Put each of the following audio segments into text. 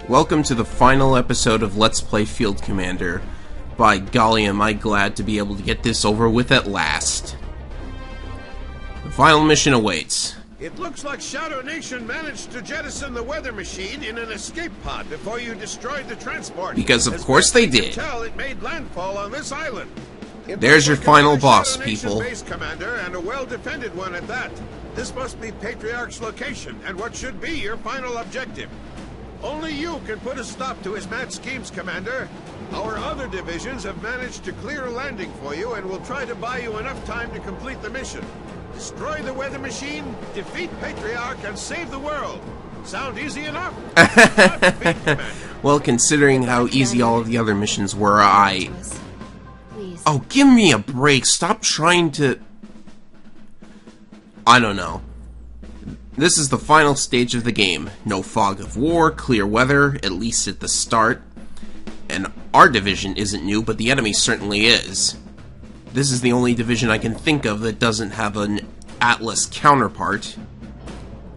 Welcome to the final episode of Let's Play Field Commander. By golly, am I glad to be able to get this over with at last. The final mission awaits. It looks like Shadow Nation managed to jettison the weather machine in an escape pod before you destroyed the transport. Because of course they did. Tell it made landfall on this island. There's your final boss, people. Base commander, and a well-defended one at that. This must be Patriarch's location, and what should be your final objective. Only you can put a stop to his mad schemes, Commander. Our other divisions have managed to clear a landing for you, and will try to buy you enough time to complete the mission. Destroy the weather machine, defeat Patriarch, and save the world. Sound easy enough? Well, considering how easy all of the other missions were, Oh, give me a break. Stop trying to... I don't know. This is the final stage of the game. No fog of war, clear weather, at least at the start. And our division isn't new, but the enemy certainly is. This is the only division I can think of that doesn't have an Atlas counterpart.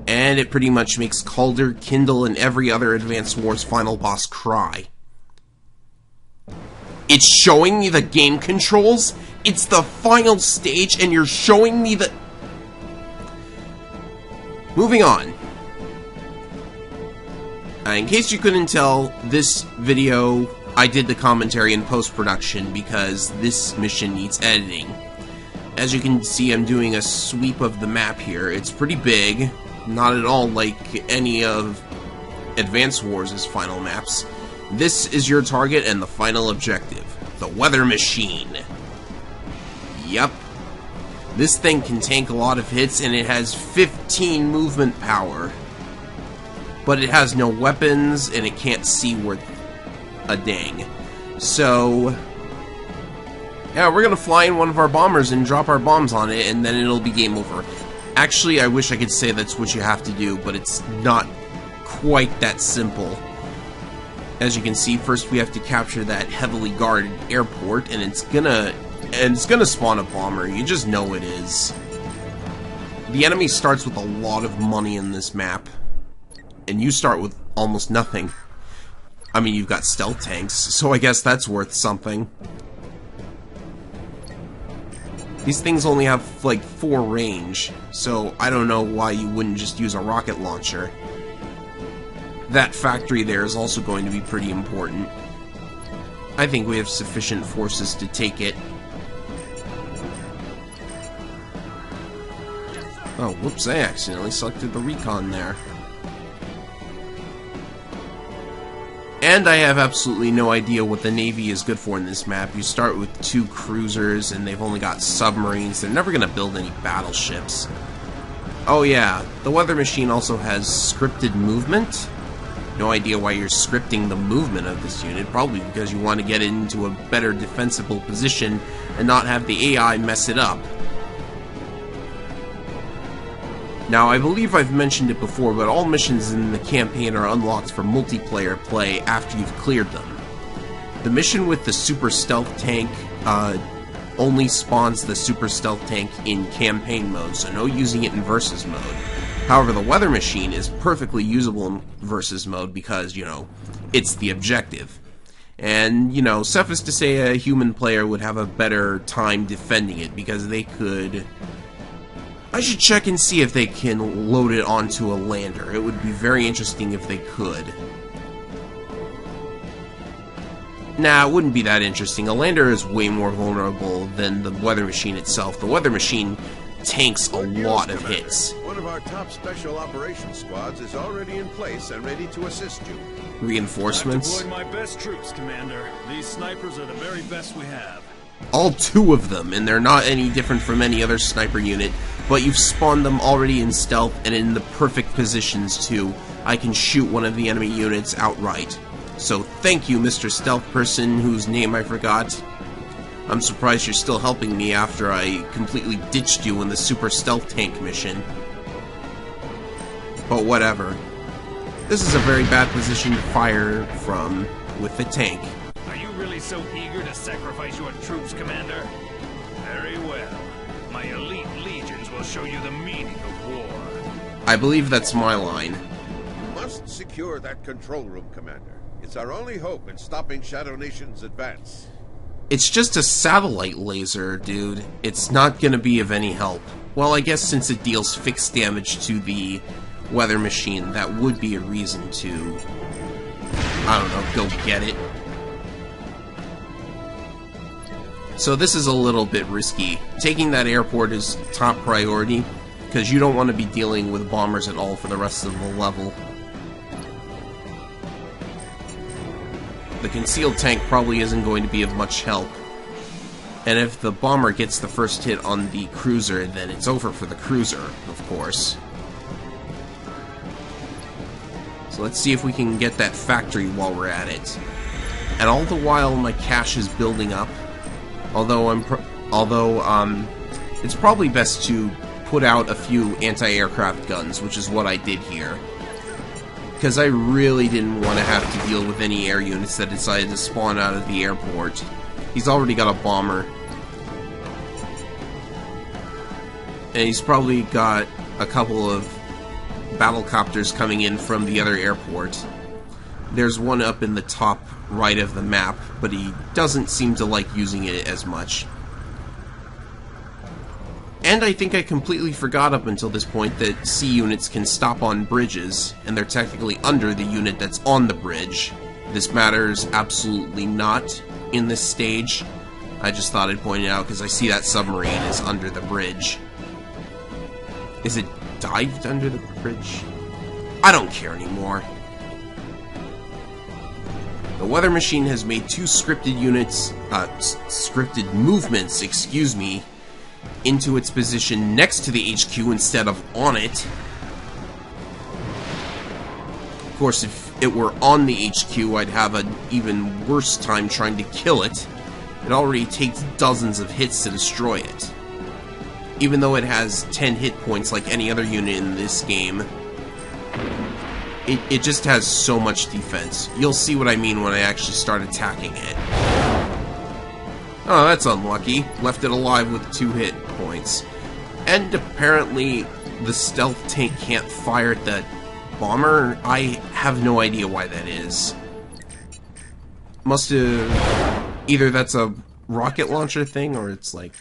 And it pretty much makes Calder, Kindle, and every other Advanced Wars final boss cry. It's showing me the game controls? It's the final stage and you're showing me the... Moving on. In case you couldn't tell, this video, I did the commentary in post-production because this mission needs editing. As you can see, I'm doing a sweep of the map here. It's pretty big, not at all like any of Advance Wars' final maps. This is your target and the final objective, the weather machine. Yup. This thing can tank a lot of hits, and it has 15 movement power. But it has no weapons, and it can't see worth a dang. So, yeah, we're gonna fly in one of our bombers and drop our bombs on it, and then it'll be game over. Actually, I wish I could say that's what you have to do, but it's not quite that simple. As you can see, first we have to capture that heavily guarded airport, and it's gonna spawn a bomber. You just know it is. The enemy starts with a lot of money in this map, and you start with almost nothing. I mean, you've got stealth tanks, so I guess that's worth something. These things only have, like, 4 range, so I don't know why you wouldn't just use a rocket launcher. That factory there is also going to be pretty important. I think we have sufficient forces to take it. Oh, whoops, I accidentally selected the recon there. And I have absolutely no idea what the Navy is good for in this map. You start with 2 cruisers, and they've only got submarines. They're never going to build any battleships. Oh yeah, the weather machine also has scripted movement. No idea why you're scripting the movement of this unit, probably because you want to get it into a better defensible position and not have the AI mess it up. Now, I believe I've mentioned it before, but all missions in the campaign are unlocked for multiplayer play after you've cleared them. The mission with the super stealth tank only spawns the super stealth tank in campaign mode, so no using it in versus mode. However, the weather machine is perfectly usable in versus mode because, you know, it's the objective. And, you know, suffice to say a human player would have a better time defending it because they could... I should check and see if they can load it onto a lander. It would be very interesting if they could. Nah, it wouldn't be that interesting. A lander is way more vulnerable than the weather machine itself. The weather machine tanks a lot of hits. One of our top special operations squads is already in place and ready to assist you. Reinforcements? I've deployed my best troops, Commander. These snipers are the very best we have. All 2 of them, and they're not any different from any other sniper unit, but you've spawned them already in stealth and in the perfect positions too. I can shoot one of the enemy units outright. So thank you, Mr. Stealth Person, whose name I forgot. I'm surprised you're still helping me after I completely ditched you in the super stealth tank mission. But whatever. This is a very bad position to fire from with the tank. Are you really so eager to sacrifice your troops, Commander? Very well. My elite legions will show you the meaning of war. I believe that's my line. must secure that control room, Commander. It's our only hope in stopping Shadow Nation's advance. It's just a satellite laser, dude. It's not gonna be of any help. Well, I guess since it deals fixed damage to the weather machine, that would be a reason to, I don't know, go get it. So this is a little bit risky. Taking that airport is top priority, because you don't want to be dealing with bombers at all for the rest of the level. The concealed tank probably isn't going to be of much help. And if the bomber gets the first hit on the cruiser, then it's over for the cruiser, of course. So let's see if we can get that factory while we're at it. And all the while my cash is building up. Although it's probably best to put out a few anti-aircraft guns, which is what I did here. Because I really didn't want to have to deal with any air units that decided to spawn out of the airport. He's already got a bomber. And he's probably got a couple of battlecopters coming in from the other airport. There's one up in the top right of the map, but he doesn't seem to like using it as much. And I think I completely forgot up until this point that C units can stop on bridges, and they're technically under the unit that's on the bridge. This matters absolutely not in this stage. I just thought I'd point it out because I see that submarine is under the bridge. Is it dived under the bridge? I don't care anymore. The weather machine has made two scripted movements, excuse me, into its position next to the HQ instead of on it. Of course, if it were on the HQ, I'd have an even worse time trying to kill it. It already takes dozens of hits to destroy it. Even though it has 10 hit points like any other unit in this game, it just has so much defense. You'll see what I mean when I actually start attacking it. Oh, that's unlucky. Left it alive with 2 hit points. And apparently the stealth tank can't fire at the bomber. I have no idea why that is. Must have... Either that's a rocket launcher thing, or it's like...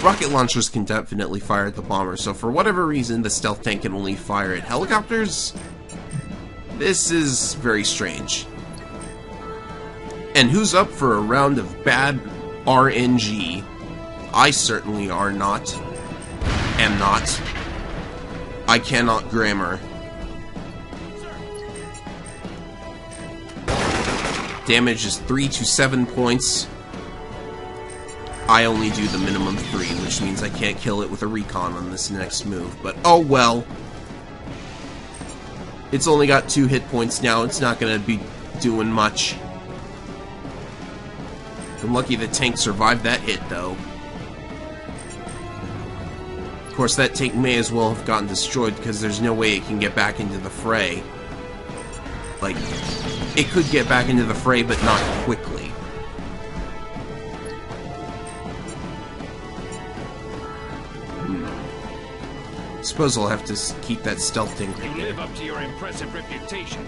rocket launchers can definitely fire at the bomber, so for whatever reason the stealth tank can only fire at helicopters? This is very strange. And who's up for a round of bad RNG? I certainly am not. I cannot grammar. Damage is 3 to 7 points. I only do the minimum 3, which means I can't kill it with a recon on this next move. But oh well. It's only got 2 hit points now. It's not going to be doing much. I'm lucky the tank survived that hit, though. Of course, that tank may as well have gotten destroyed because there's no way it can get back into the fray. Like, it could get back into the fray, but not quickly. Suppose I'll have to keep that stealth tank. You live up to your impressive reputation.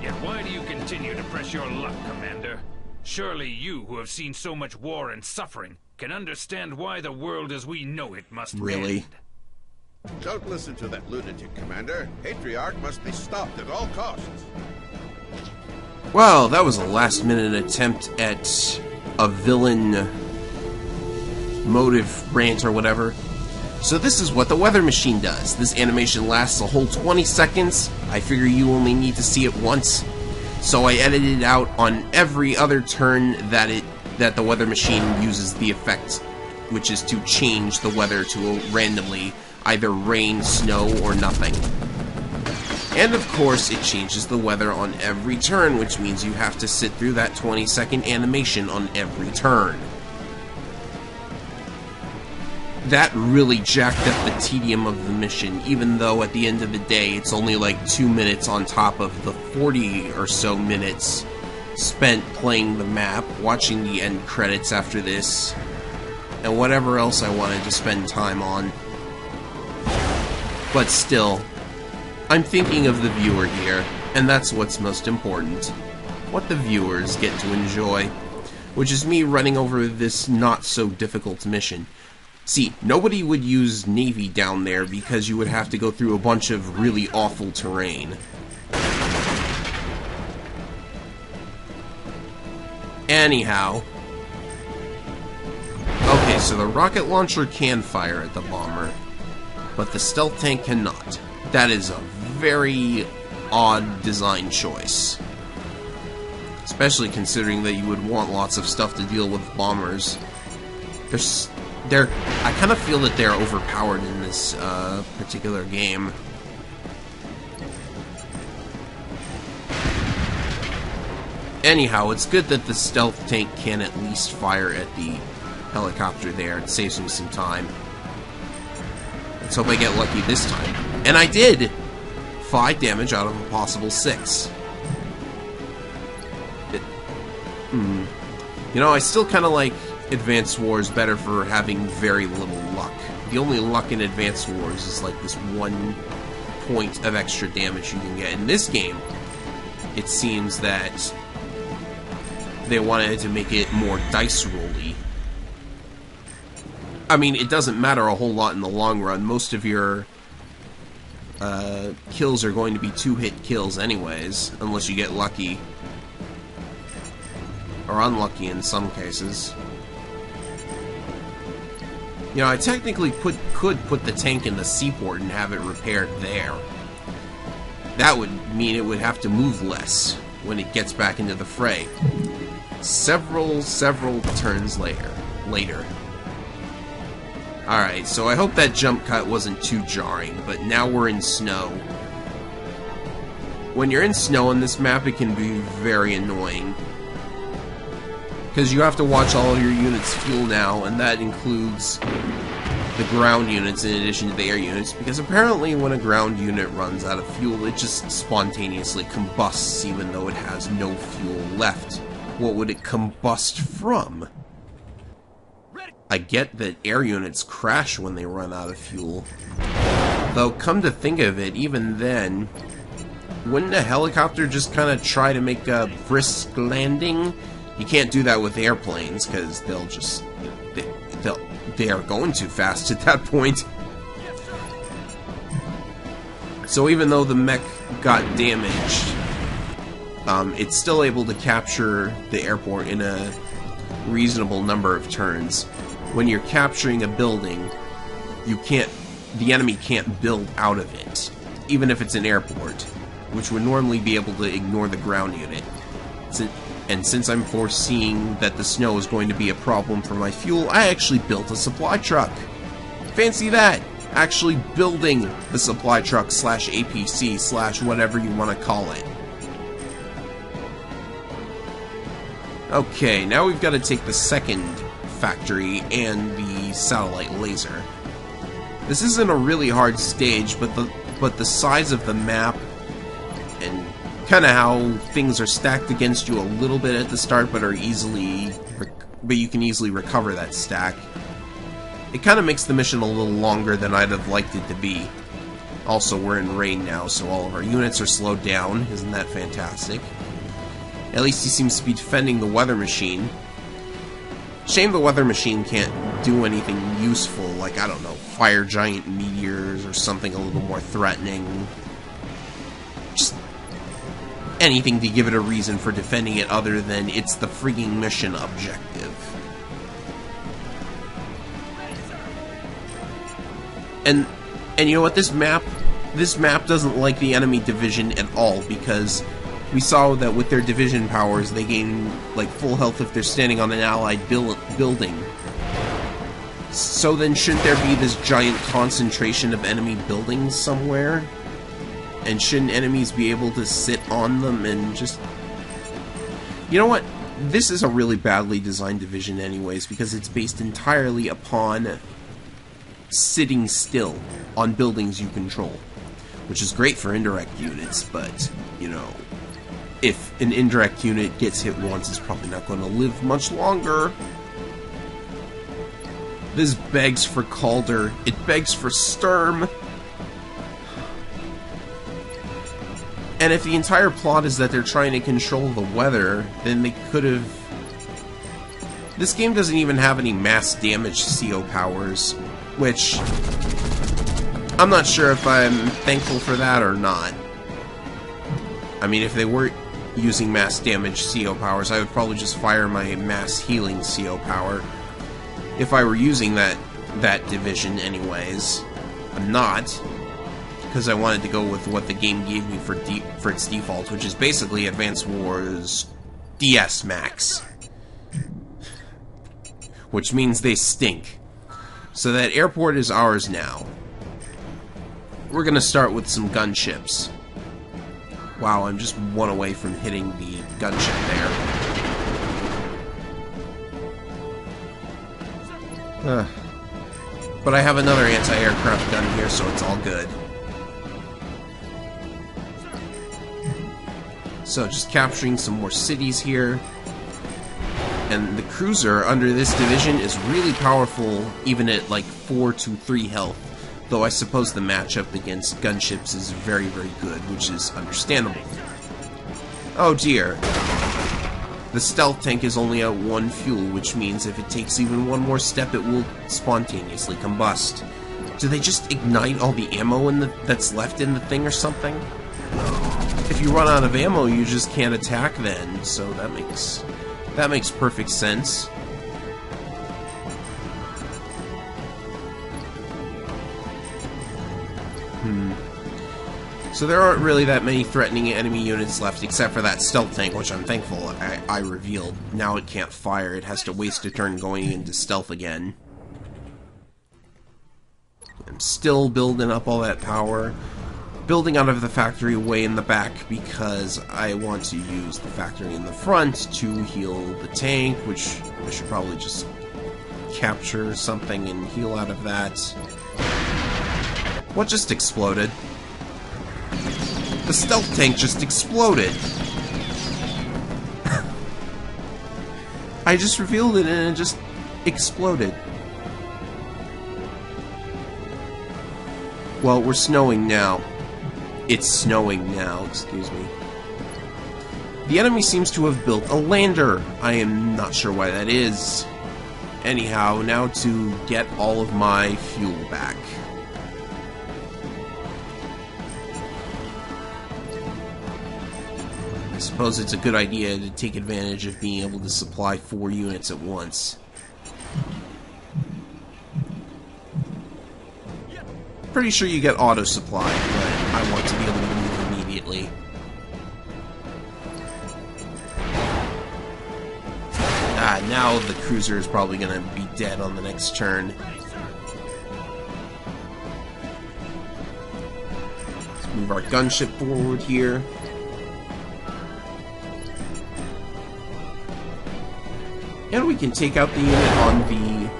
Yet why do you continue to press your luck, Commander? Surely you, who have seen so much war and suffering, can understand why the world as we know it must Really? end. Don't listen to that lunatic, Commander. Patriarch must be stopped at all costs. Well, that was a last-minute attempt at a villain motive rant or whatever. So this is what the weather machine does. This animation lasts a whole 20 seconds. I figure you only need to see it once. So I edited it out on every other turn that the weather machine uses the effect, which is to change the weather to randomly either rain, snow, or nothing. And of course, it changes the weather on every turn, which means you have to sit through that 20-second animation on every turn. That really jacked up the tedium of the mission, even though at the end of the day it's only like 2 minutes on top of the 40 or so minutes spent playing the map, watching the end credits after this, and whatever else I wanted to spend time on. But still, I'm thinking of the viewer here, And that's what's most important. What the viewers get to enjoy. Which is me running over this not-so-difficult mission. See, nobody would use Navy down there because you would have to go through a bunch of really awful terrain. Anyhow. Okay, so the rocket launcher can fire at the bomber, but the stealth tank cannot. That is a very odd design choice. Especially considering that you would want lots of stuff to deal with bombers. I kind of feel that they're overpowered in this particular game. Anyhow, it's good that the stealth tank can at least fire at the helicopter there. It saves me some time. Let's hope I get lucky this time. And I did! 5 damage out of a possible 6. You know, I still kind of like Advanced Wars better for having very little luck. The only luck in Advanced Wars is like this 1 point of extra damage you can get. In this game, it seems that they wanted to make it more dice roll-y. I mean, it doesn't matter a whole lot in the long run. Most of your kills are going to be 2-hit kills anyways, unless you get lucky. Or unlucky in some cases. You know, I technically could put the tank in the seaport and have it repaired there. That would mean it would have to move less when it gets back into the fray. Several turns later. Alright, so I hope that jump cut wasn't too jarring, but now we're in snow. When you're in snow on this map, it can be very annoying. Because you have to watch all of your units fuel now, and that includes the ground units in addition to the air units, because apparently when a ground unit runs out of fuel, it just spontaneously combusts even though it has no fuel left. What would it combust from? I get that air units crash when they run out of fuel. Though, come to think of it, even then, wouldn't a helicopter just kind of try to make a brisk landing? You can't do that with airplanes, because they'll just... they are going too fast at that point. So even though the mech got damaged, it's still able to capture the airport in a reasonable number of turns. When you're capturing a building, the enemy can't build out of it, even if it's an airport, which would normally be able to ignore the ground unit. And since I'm foreseeing that the snow is going to be a problem for my fuel, I actually built a supply truck. Fancy that! Actually building the supply truck slash APC slash whatever you want to call it. Okay, now we've got to take the second factory and the satellite laser. This isn't a really hard stage, but the size of the map and kind of how things are stacked against you a little bit at the start, but you can easily recover that stack. It kind of makes the mission a little longer than I'd have liked it to be. Also, we're in rain now, so all of our units are slowed down. Isn't that fantastic? At least he seems to be defending the weather machine. Shame the weather machine can't do anything useful, like, I don't know, fire giant meteors or something a little more threatening. Just anything to give it a reason for defending it other than it's the freaking mission objective. And you know what, this map doesn't like the enemy division at all, because we saw that with their division powers, they gain, like, full health if they're standing on an allied building. So then shouldn't there be this giant concentration of enemy buildings somewhere? And shouldn't enemies be able to sit on them and just... You know what? This is a really badly designed division anyways, because it's based entirely upon sitting still on buildings you control. Which is great for indirect units, but, you know, if an indirect unit gets hit once, it's probably not going to live much longer. This begs for Calder. It begs for Sturm. And if the entire plot is that they're trying to control the weather, then they could have... This game doesn't even have any mass damage CO powers, which... I'm not sure if I'm thankful for that or not. I mean, if they were using mass damage CO powers, I would probably just fire my mass healing CO power. If I were using that division anyways. I'm not, because I wanted to go with what the game gave me for its default, which is basically Advance Wars DS Max. Which means they stink. So that airport is ours now. We're gonna start with some gunships. Wow, I'm just one away from hitting the gunship there. But I have another anti-aircraft gun here, so it's all good. So, just capturing some more cities here. And the cruiser under this division is really powerful, even at like 4 to 3 health. Though I suppose the matchup against gunships is very, very good, which is understandable. Oh dear. The stealth tank is only at 1 fuel, which means if it takes even one more step, it will spontaneously combust. Do they just ignite all the ammo that's left in the thing or something? If you run out of ammo, you just can't attack then, so that makes perfect sense. So there aren't really that many threatening enemy units left, except for that stealth tank, which I'm thankful I revealed. Now it can't fire, it has to waste a turn going into stealth again. I'm still building up all that power. Building out of the factory way in the back, because I want to use the factory in the front to heal the tank, which I should probably just capture something and heal out of that. What just exploded? The stealth tank just exploded. I just revealed it and it just exploded. Well, we're snowing now. It's snowing now, excuse me. The enemy seems to have built a lander. I am not sure why that is. Anyhow, now to get all of my fuel back. I suppose it's a good idea to take advantage of being able to supply 4 units at once. Pretty sure you get auto supply, but I want to be able to move immediately. Now the cruiser is probably going to be dead on the next turn. Let's move our gunship forward here. And we can take out the unit on the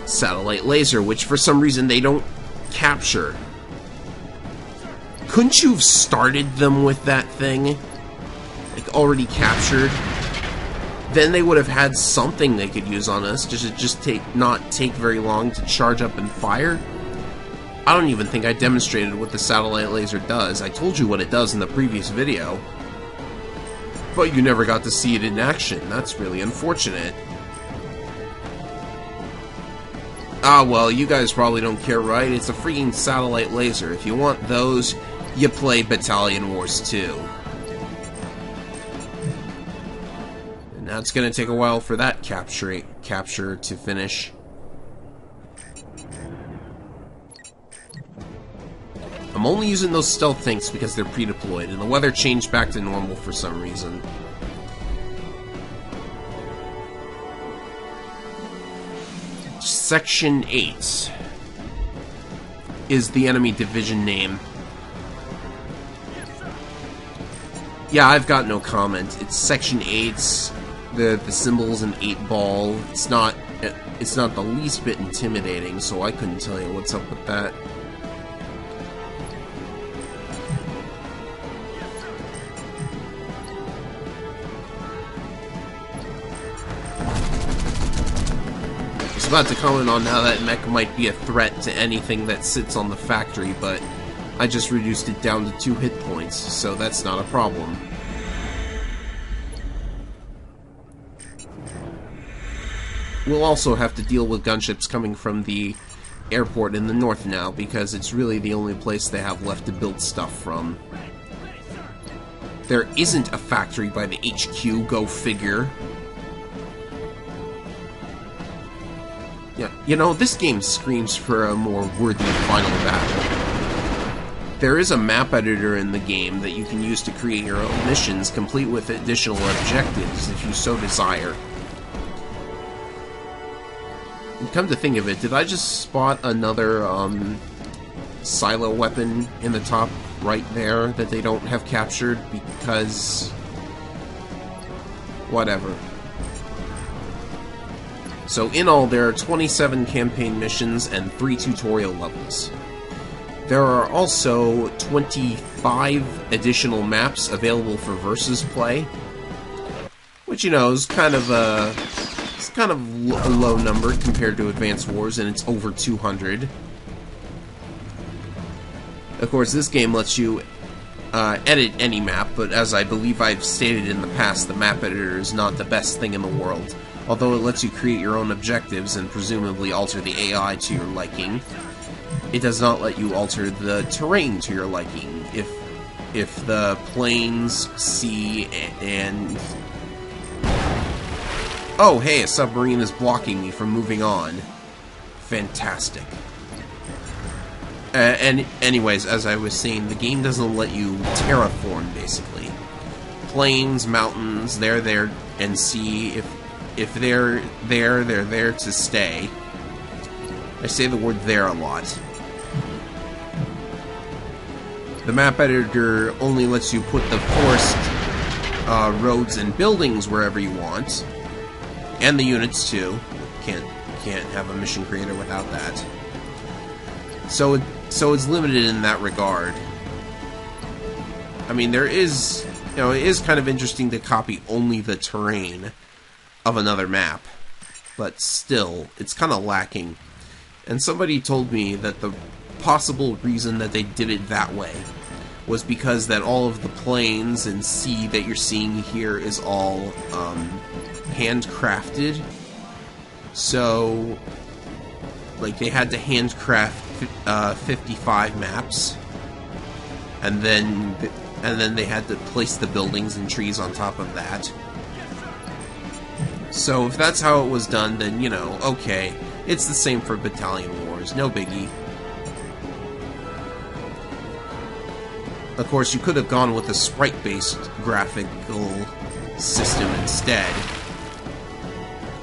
satellite laser, which for some reason they don't capture. Couldn't you have started them with that thing? Like, already captured? Then they would have had something they could use on us, just not take very long to charge up and fire. I don't even think I demonstrated what the satellite laser does. I told you what it does in the previous video. But you never got to see it in action. That's really unfortunate. Ah, well, you guys probably don't care, right? It's a freaking satellite laser. If you want those, you play Battalion Wars 2. And now it's going to take a while for that capture to finish. I'm only using those stealth tanks because they're pre-deployed, and the weather changed back to normal for some reason. Section 8 is the enemy division name. Yeah, I've got no comment. It's Section 8. The symbol's an 8-ball. It's not the least bit intimidating, so I couldn't tell you what's up with that. I was about to comment on how that mech might be a threat to anything that sits on the factory, but I just reduced it down to 2 hit points, so that's not a problem. We'll also have to deal with gunships coming from the airport in the north now, because it's really the only place they have left to build stuff from. There isn't a factory by the HQ, go figure. Yeah, you know, this game screams for a more worthy final battle. There is a map editor in the game that you can use to create your own missions, complete with additional objectives if you so desire. And come to think of it, did I just spot another silo weapon in the top right there that they don't have captured? Because... whatever. So in all, there are 27 campaign missions and 3 tutorial levels. There are also 25 additional maps available for versus play, which, you know, is kind of a low number compared to Advance Wars, and it's over 200. Of course, this game lets you edit any map, but as I believe I've stated in the past, the map editor is not the best thing in the world. Although it lets you create your own objectives and presumably alter the AI to your liking, it does not let you alter the terrain to your liking. If the plains, sea, and... oh, hey, a submarine is blocking me from moving on. Fantastic. And anyways, as I was saying, the game doesn't let you terraform, basically. Plains, mountains, they're there, and sea, if they're there, they're there to stay. I say the word there a lot. The map editor only lets you put the forest, roads, and buildings wherever you want. And the units, too. Can't have a mission creator without that. So it's limited in that regard. I mean, there is... you know, it is kind of interesting to copy only the terrain of another map. But still, it's kind of lacking. And somebody told me that the possible reason that they did it that way was because that all of the plains and sea that you're seeing here is all handcrafted. So, like, they had to handcraft 55 maps, and then they had to place the buildings and trees on top of that. So if that's how it was done, then, you know, okay, it's the same for Battalion Wars, no biggie. Of course, you could have gone with a sprite-based graphical system instead.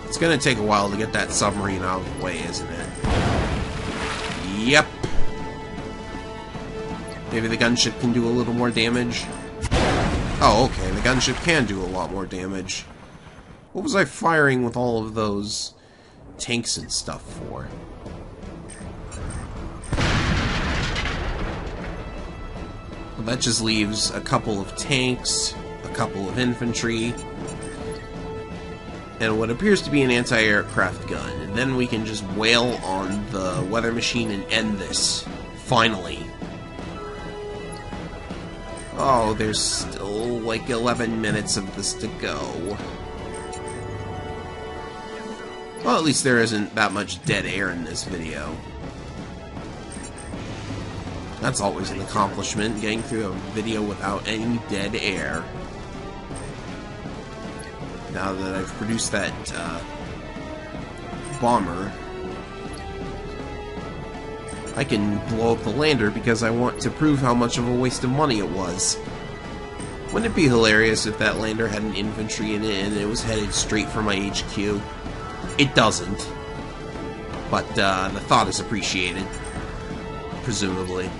It's gonna take a while to get that submarine out of the way, isn't it? Yep. Maybe the gunship can do a little more damage? Oh, okay, the gunship can do a lot more damage. What was I firing with all of those tanks and stuff for? Well, that just leaves a couple of tanks, a couple of infantry, and what appears to be an anti-aircraft gun. And then we can just wail on the weather machine and end this. Finally. Oh, there's still like 11 minutes of this to go. Well, at least there isn't that much dead air in this video. That's always an accomplishment, getting through a video without any dead air. Now that I've produced that bomber, I can blow up the lander because I want to prove how much of a waste of money it was. Wouldn't it be hilarious if that lander had an infantry in it and it was headed straight for my HQ? It doesn't. But the thought is appreciated. Presumably.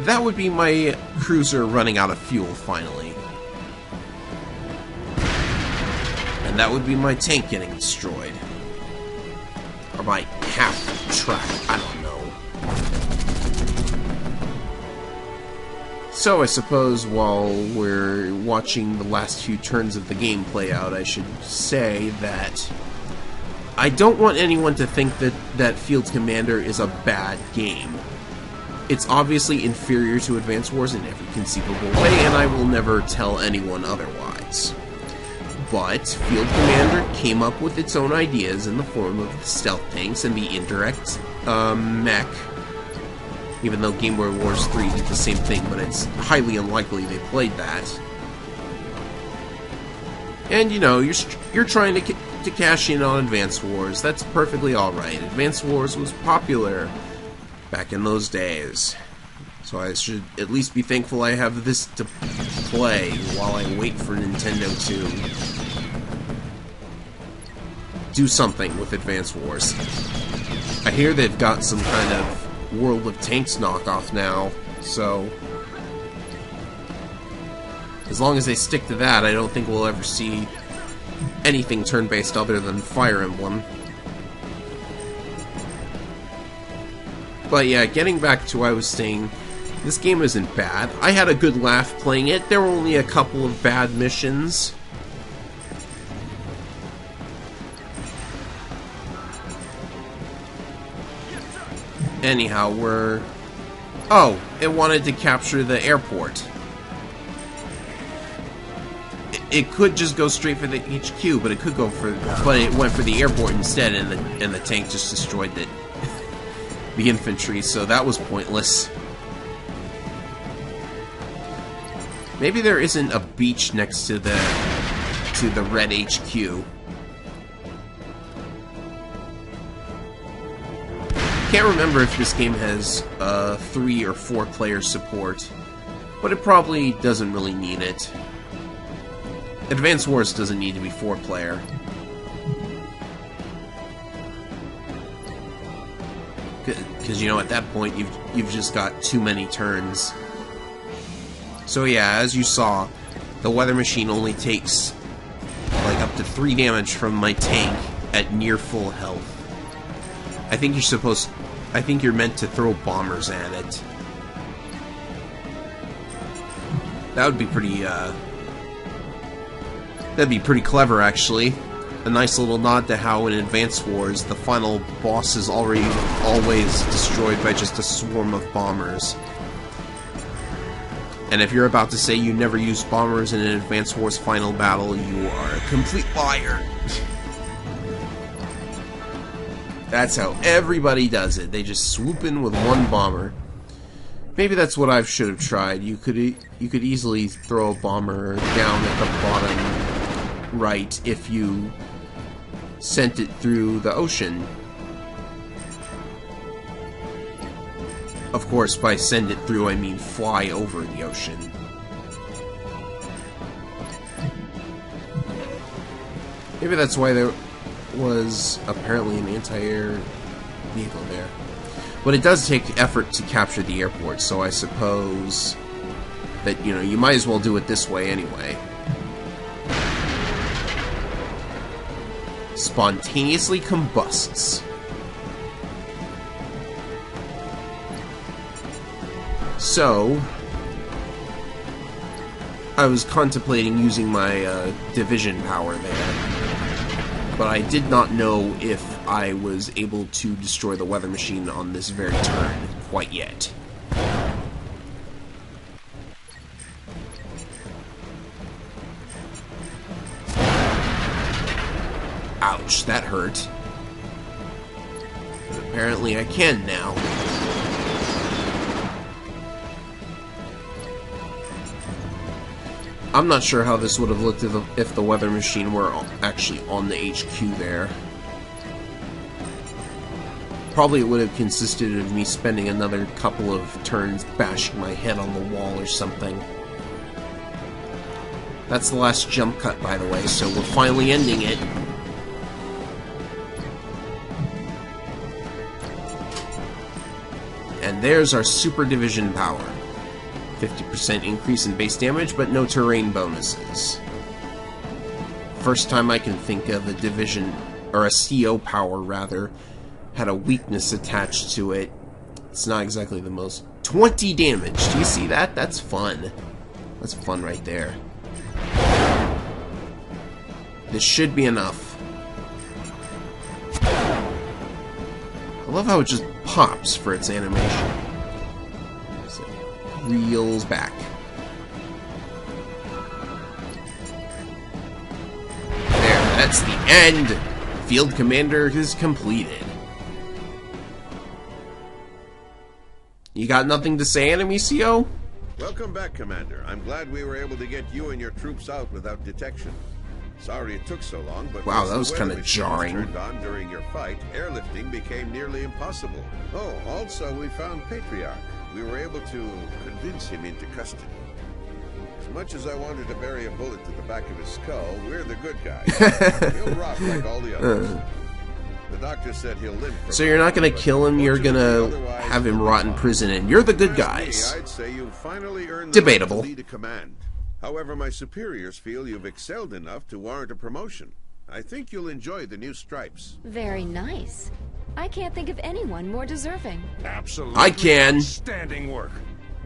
That would be my cruiser running out of fuel, finally. And that would be my tank getting destroyed. Or my half-track, I don't know. So I suppose while we're watching the last few turns of the game play out, I should say that I don't want anyone to think that Field Commander is a bad game. It's obviously inferior to Advance Wars in every conceivable way, and I will never tell anyone otherwise. But Field Commander came up with its own ideas in the form of the stealth tanks and the indirect mech. Even though Game Boy Wars 3 did the same thing, but it's highly unlikely they played that. And, you know, you're trying to cash in on Advance Wars. That's perfectly alright. Advance Wars was popular back in those days. So I should at least be thankful I have this to play while I wait for Nintendo to do something with Advance Wars. I hear they've got some kind of World of Tanks knockoff now, so as long as they stick to that, I don't think we'll ever see anything turn-based other than Fire Emblem. But yeah, getting back to what I was saying, this game isn't bad. I had a good laugh playing it. There were only a couple of bad missions. Anyhow, oh, it wanted to capture the airport. It could just go straight for the HQ, but it went for the airport instead, and the tank just destroyed the infantry, so that was pointless. Maybe there isn't a beach next to the red HQ. Can't remember if this game has 3 or 4 player support, but it probably doesn't really need it. Advance Wars doesn't need to be 4 player. Because, you know, at that point, you've just got too many turns. So yeah, as you saw, the weather machine only takes like up to 3 damage from my tank at near full health. I think you're meant to throw bombers at it. That would be pretty, that'd be pretty clever, actually. A nice little nod to how in Advance Wars, the final boss is always destroyed by just a swarm of bombers. And if you're about to say you never used bombers in an Advance Wars final battle, you are a complete liar. That's how everybody does it. They just swoop in with 1 bomber. Maybe that's what I should have tried. You could easily throw a bomber down at the bottom right if you sent it through the ocean. Of course, by send it through, I mean fly over the ocean. Maybe that's why there was apparently an anti-air vehicle there. But it does take effort to capture the airport, so I suppose that, you know, you might as well do it this way anyway. Spontaneously combusts. So, I was contemplating using my division power there, but I did not know if I was able to destroy the weather machine on this very turn quite yet. Ouch, that hurt. But apparently I can now. I'm not sure how this would have looked if the weather machine were actually on the HQ there. Probably it would have consisted of me spending another couple of turns bashing my head on the wall or something. That's the last jump cut, by the way, so we're finally ending it. And there's our super division power. 50% increase in base damage, but no terrain bonuses. First time I can think of a division, or a CO power rather, had a weakness attached to it. It's not exactly the most... 20 damage! Do you see that? That's fun. That's fun right there. This should be enough. I love how it just pops for its animation. So, reels back. There, that's the end! Field Commander is completed. You got nothing to say, Enemy CO? Welcome back, Commander. I'm glad we were able to get you and your troops out without detection. Sorry it took so long, but wow, that was kind of jarring. Turned on during your fight, airlifting became nearly impossible. Oh, also we found Patriarch. We were able to convince him into custody. As much as I wanted to bury a bullet to the back of his skull, we're the good guys. He'll rot like all the others. The doctor said he'll live. So you're not gonna kill him, you're gonna have him rot in prison, and you're the good guys. I'd say you finally earned Debatable. the right to lead a command. However, my superiors feel you've excelled enough to warrant a promotion. I think you'll enjoy the new stripes. Very nice. I can't think of anyone more deserving. Absolutely. I can. Outstanding work.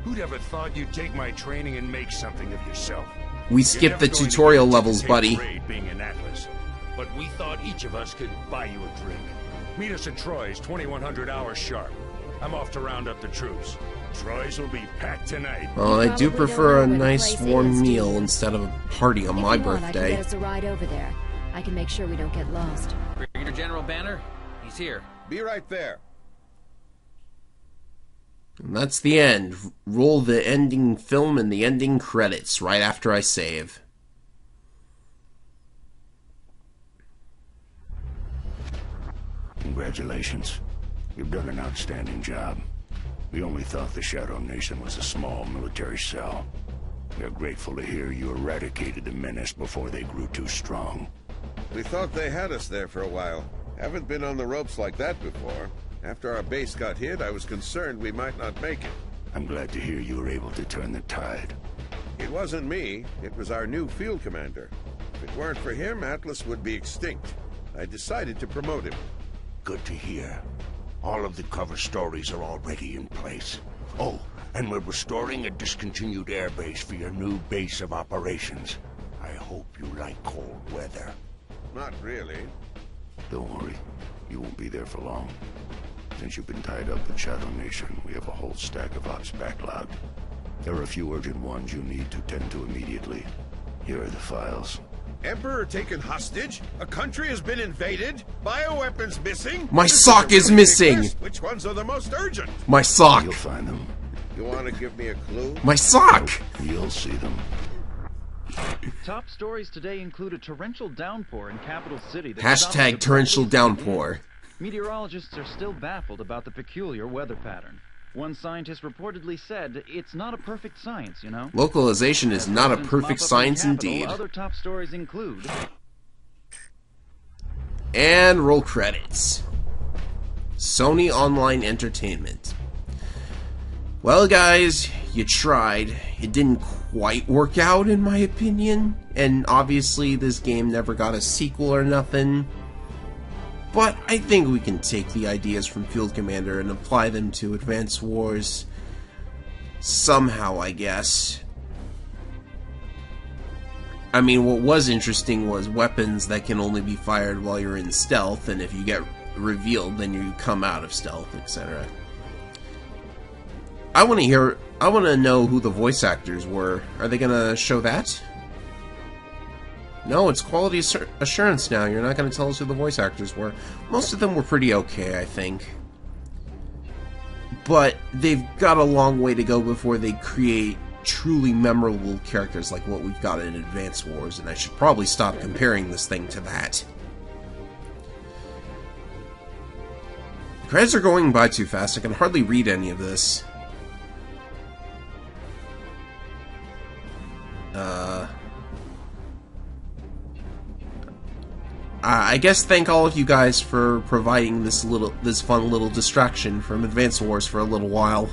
Who'd ever thought you'd take my training and make something of yourself? We skipped the tutorial levels, buddy. Being an Atlas, but we thought each of us could buy you a drink. Meet us at Troy's, 2100 hours sharp. I'm off to round up the troops. Troy's will be packed tonight. Well, I do prefer a nice warm meal instead of a party on my If you want, I birthday. can get us a ride over there. I can make sure we don't get lost. Brigadier General Banner, he's here. Be right there. And that's the end. Roll the ending film and the ending credits right after I save. Congratulations. You've done an outstanding job. We only thought the Shadow Nation was a small military cell. We are grateful to hear you eradicated the menace before they grew too strong. We thought they had us there for a while. Haven't been on the ropes like that before. After our base got hit, I was concerned we might not make it. I'm glad to hear you were able to turn the tide. It wasn't me. It was our new field commander. If it weren't for him, Atlas would be extinct. I decided to promote him. Good to hear. All of the cover stories are already in place. Oh, and we're restoring a discontinued airbase for your new base of operations. I hope you like cold weather. Not really. Don't worry, you won't be there for long. Since you've been tied up with Shadow Nation, we have a whole stack of ops backlogged. There are a few urgent ones you need to tend to immediately. Here are the files. Emperor taken hostage? A country has been invaded? Bioweapons missing? My This sock a is really big missing. list. Which ones are the most urgent? My sock! You'll find them. You want to give me a clue? My sock! You'll see them. Top stories today include a torrential downpour in Capital City. Hashtag torrential downpour. Meteorologists are still baffled about the peculiar weather pattern. One scientist reportedly said, "It's not a perfect science, you know." Localization is not a perfect science indeed. Other top stories include... And roll credits. Sony Online Entertainment. Well, guys, you tried. It didn't quite work out, in my opinion. And obviously, this game never got a sequel or nothing. But I think we can take the ideas from Field Commander and apply them to Advance Wars somehow, I guess. I mean, what was interesting was weapons that can only be fired while you're in stealth, and if you get revealed, then you come out of stealth, etc. I want to know who the voice actors were. Are they gonna show that? No, it's quality assurance now. You're not going to tell us who the voice actors were. Most of them were pretty okay, I think. But they've got a long way to go before they create truly memorable characters like what we've got in Advance Wars, and I should probably stop comparing this thing to that. The credits are going by too fast. I can hardly read any of this. I guess thank all of you guys for providing this fun little distraction from Advance Wars for a little while.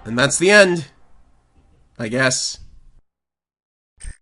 And that's the end, I guess.